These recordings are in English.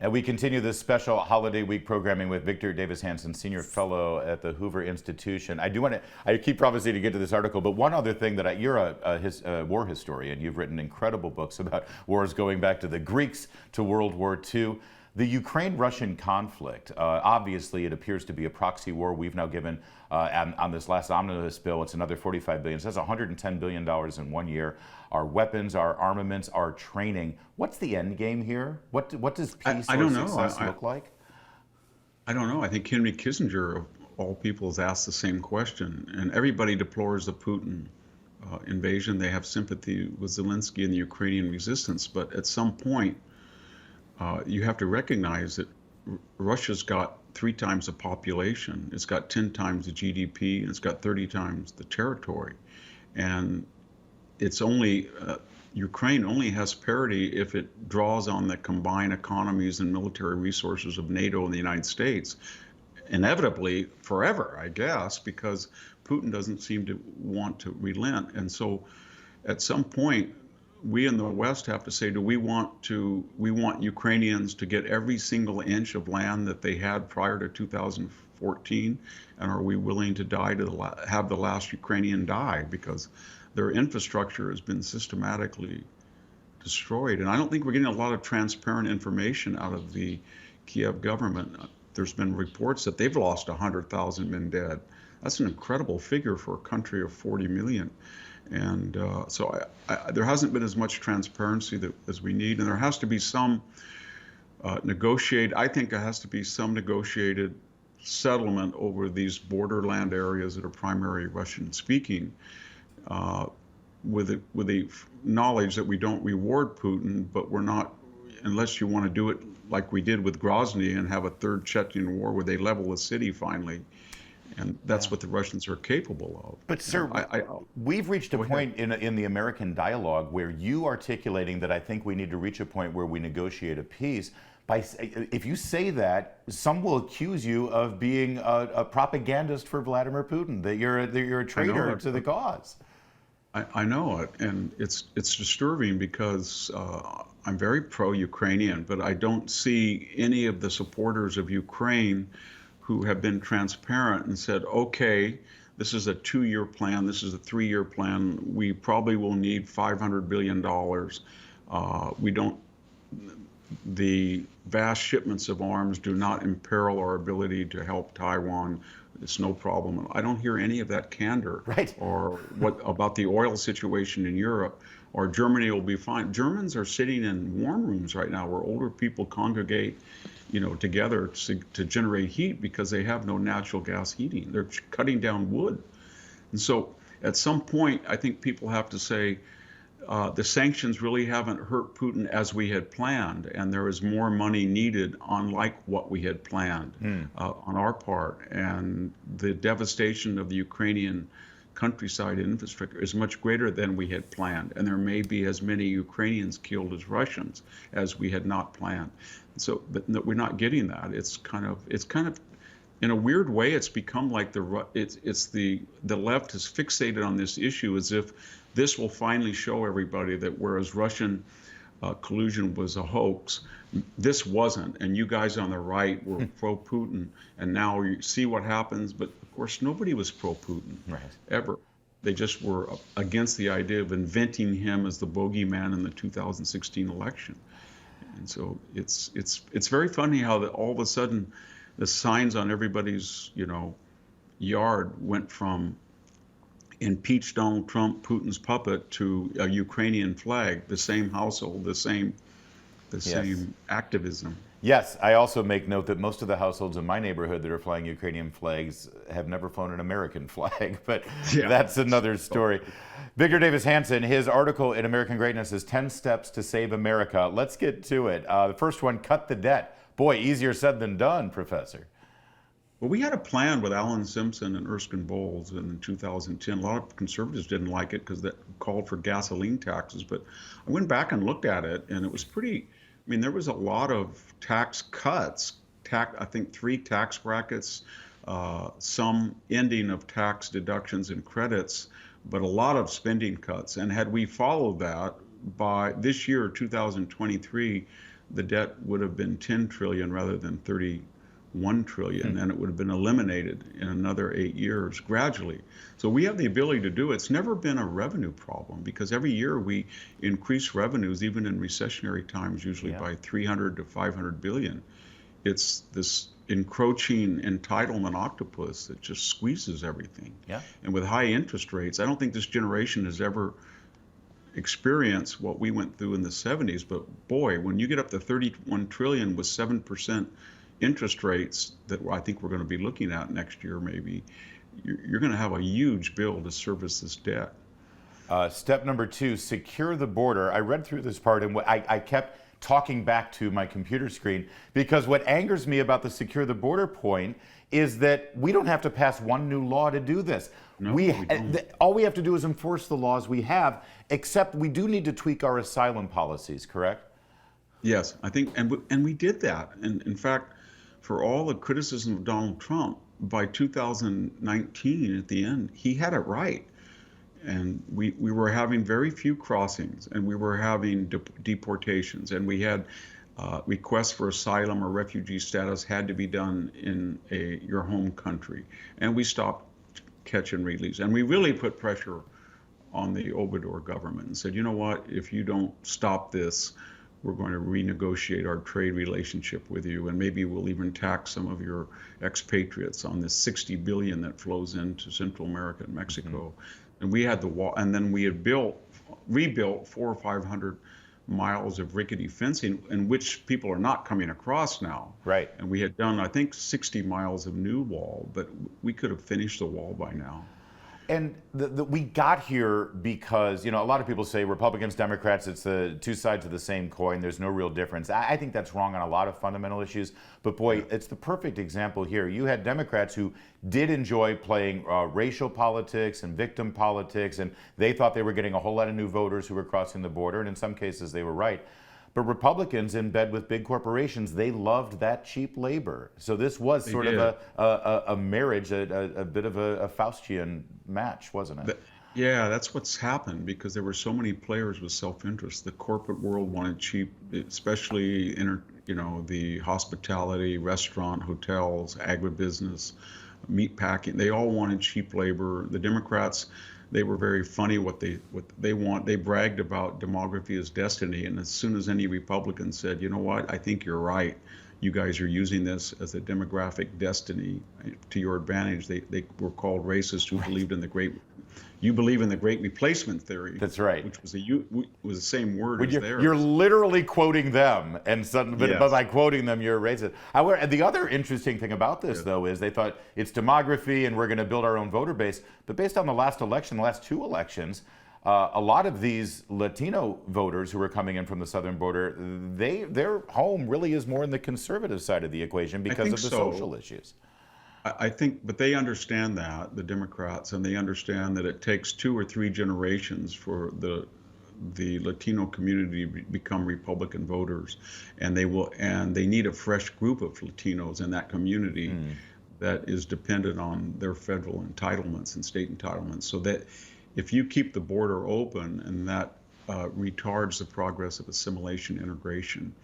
And we continue this special holiday week programming with Victor Davis Hanson, Senior Fellow at the Hoover Institution. I keep promising to get to this article, but one other thing you're a war historian. You've written incredible books about wars going back to the Greeks to World War II. The Ukraine-Russian conflict, obviously it appears to be a proxy war. We've now given, on this last omnibus bill, it's another $45 billion. So that's $110 billion in 1 year. Our weapons, our armaments, our training. What's the end game here? What does peace I or don't know. success look like? I don't know. I think Henry Kissinger, of all people, has asked the same question. And everybody deplores the Putin invasion. They have sympathy with Zelensky and the Ukrainian resistance. But at some point, you have to recognize that Russia's got 3 times the population, it's got 10 times the GDP, and it's got 30 times the territory. And it's only, Ukraine only has parity if it draws on the combined economies and military resources of NATO and the United States, inevitably forever, I guess, because Putin doesn't seem to want to relent. And so at some point, we in the West have to say, do we want Ukrainians to get every single inch of land that they had prior to 2014? And are we willing to die to have the last Ukrainian die? Because their infrastructure has been systematically destroyed. And I don't think we're getting a lot of transparent information out of the Kiev government. There's been reports that they've lost 100,000 men dead. That's an incredible figure for a country of 40 million. And so there hasn't been as much transparency as we need, and there has to be some I think there has to be some negotiated settlement over these borderland areas that are primarily Russian-speaking, with the knowledge that we don't reward Putin, but we're not, unless you want to do it like we did with Grozny and have a third Chechen war where they level the city finally. And that's what the Russians are capable of. But sir, we've reached a point in the American dialogue where you articulating that I think we need to reach a point where we negotiate a peace. If you say that, some will accuse you of being a propagandist for Vladimir Putin, that you're a traitor to the cause. I know it, and it's disturbing because I'm very pro-Ukrainian, but I don't see any of the supporters of Ukraine who have been transparent and said, okay, this is a 2-year plan, this is a 3-year plan, we probably will need $500 billion. The vast shipments of arms do not imperil our ability to help Taiwan. It's no problem. I don't hear any of that candor. Right. Or what about the oil situation in Europe, or Germany will be fine. Germans are sitting in warm rooms right now where older people congregate, together to generate heat because they have no natural gas heating. They're cutting down wood. And so at some point, I think people have to say, the sanctions really haven't hurt Putin as we had planned, and there is more money needed, unlike what we had planned on our part. And the devastation of the Ukrainian countryside infrastructure is much greater than we had planned, and there may be as many Ukrainians killed as Russians as we had not planned. So, but no, we're not getting that. It's kind of, in a weird way, it's become like the left is fixated on this issue as if this will finally show everybody that whereas Russian collusion was a hoax, this wasn't, and you guys on the right were pro-Putin, and now you see what happens. But of course, nobody was pro-Putin, ever. They just were against the idea of inventing him as the bogeyman in the 2016 election. And so it's very funny how all of a sudden the signs on everybody's yard went from impeach Donald Trump, Putin's puppet, to a Ukrainian flag, the same household, the same activism. Yes, I also make note that most of the households in my neighborhood that are flying Ukrainian flags have never flown an American flag, but that's another story. Victor Davis Hanson, his article in American Greatness is 10 Steps to Save America. Let's get to it. The first one, cut the debt. Boy, easier said than done, Professor. Well, we had a plan with Alan Simpson and Erskine Bowles in 2010. A lot of conservatives didn't like it because that called for gasoline taxes, but I went back and looked at it, and it was pretty, there was a lot of tax cuts, I think 3 tax brackets, some ending of tax deductions and credits, but a lot of spending cuts. And had we followed that, by this year, 2023, the debt would have been 10 trillion rather than 31 trillion, and it would have been eliminated in another 8 years gradually. So we have the ability to do it. It's never been a revenue problem because every year we increase revenues, even in recessionary times, usually by 300 to 500 billion. It's this encroaching entitlement octopus that just squeezes everything. Yeah. And with high interest rates, I don't think this generation has ever experienced what we went through in the 70s. But boy, when you get up to 31 trillion with 7% interest rates that I think we're going to be looking at next year, maybe, you're going to have a huge bill to service this debt. Step number 2, secure the border. I read through this part and I kept talking back to my computer screen because what angers me about the secure the border point is that we don't have to pass one new law to do this. No, we don't. All we have to do is enforce the laws we have, except we do need to tweak our asylum policies, correct? Yes, I think, and we did that. And in fact, for all the criticism of Donald Trump, by 2019 at the end, he had it right. And we were having very few crossings, and we were having deportations, and we had requests for asylum or refugee status had to be done in your home country. And we stopped catch and release. And we really put pressure on the Obrador government and said, you know what, if you don't stop this, we're going to renegotiate our trade relationship with you, and maybe we'll even tax some of your expatriates on this 60 billion that flows into Central America and Mexico. And we had the wall, and then we had rebuilt 400 or 500 miles of rickety fencing, in which people are not coming across now. Right. And we had done, I think, 60 miles of new wall, but we could have finished the wall by now. And we got here because, you know, a lot of people say Republicans, Democrats, it's the two sides of the same coin. There's no real difference. I think that's wrong on a lot of fundamental issues. But boy, it's the perfect example here. You had Democrats who did enjoy playing racial politics and victim politics, and they thought they were getting a whole lot of new voters who were crossing the border, and in some cases they were right. But Republicans in bed with big corporations, they loved that cheap labor. So this was sort of a marriage, a bit of a Faustian match, wasn't it? Yeah, that's what's happened because there were so many players with self-interest. The corporate world wanted cheap, especially the hospitality, restaurant, hotels, agribusiness, meat packing. They all wanted cheap labor. The Democrats, they were very funny what they want. They bragged about demography as destiny, and as soon as any Republican said, you know what, I think you're right, you guys are using this as a demographic destiny to your advantage, they were called racist who believed in the great replacement theory. That's right. Which was the same word as theirs. You're literally quoting them, and but by quoting them, you're racist. However, the other interesting thing about this, though, is they thought it's demography and we're going to build our own voter base. But based on the last election, the last two elections, a lot of these Latino voters who are coming in from the southern border, their home really is more in the conservative side of the equation because of the social issues. I think, but they understand that, the Democrats, and they understand that it takes 2 or 3 generations for the Latino community to become Republican voters, and they need a fresh group of Latinos in that community that is dependent on their federal entitlements and state entitlements. So that if you keep the border open and that retards the progress of assimilation integration,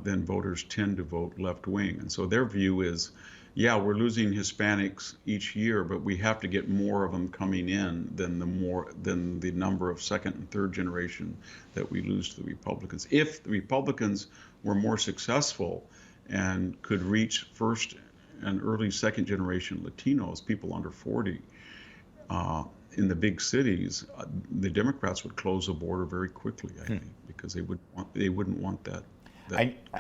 then voters tend to vote left wing. And so their view is, yeah, we're losing Hispanics each year, but we have to get more of them coming in than the number of second and third generation that we lose to the Republicans. If the Republicans were more successful and could reach first and early second generation Latinos, people under 40, in the big cities, the Democrats would close the border very quickly, I think, because they wouldn't want that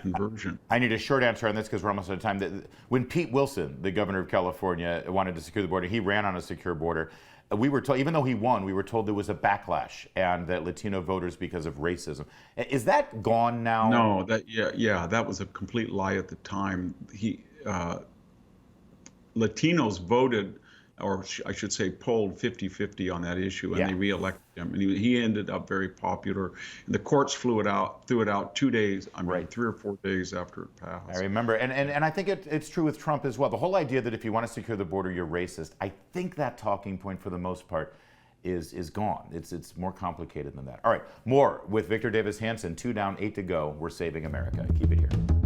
conversion. I need a short answer on this because we're almost out of time. When Pete Wilson, the governor of California, wanted to secure the border, he ran on a secure border. We were told, even though he won, we were told there was a backlash and that Latino voters because of racism. Is that gone now? No, that was a complete lie at the time. Latinos voted, or I should say polled 50-50 on that issue, and they reelected him. And he ended up very popular. And the courts threw it out 2 days, 3 or 4 days after it passed. I remember. And I think it's true with Trump as well. The whole idea that if you want to secure the border, you're racist, I think that talking point for the most part is gone. It's more complicated than that. All right, more with Victor Davis Hanson. 2 down, 8 to go. We're saving America. Keep it here.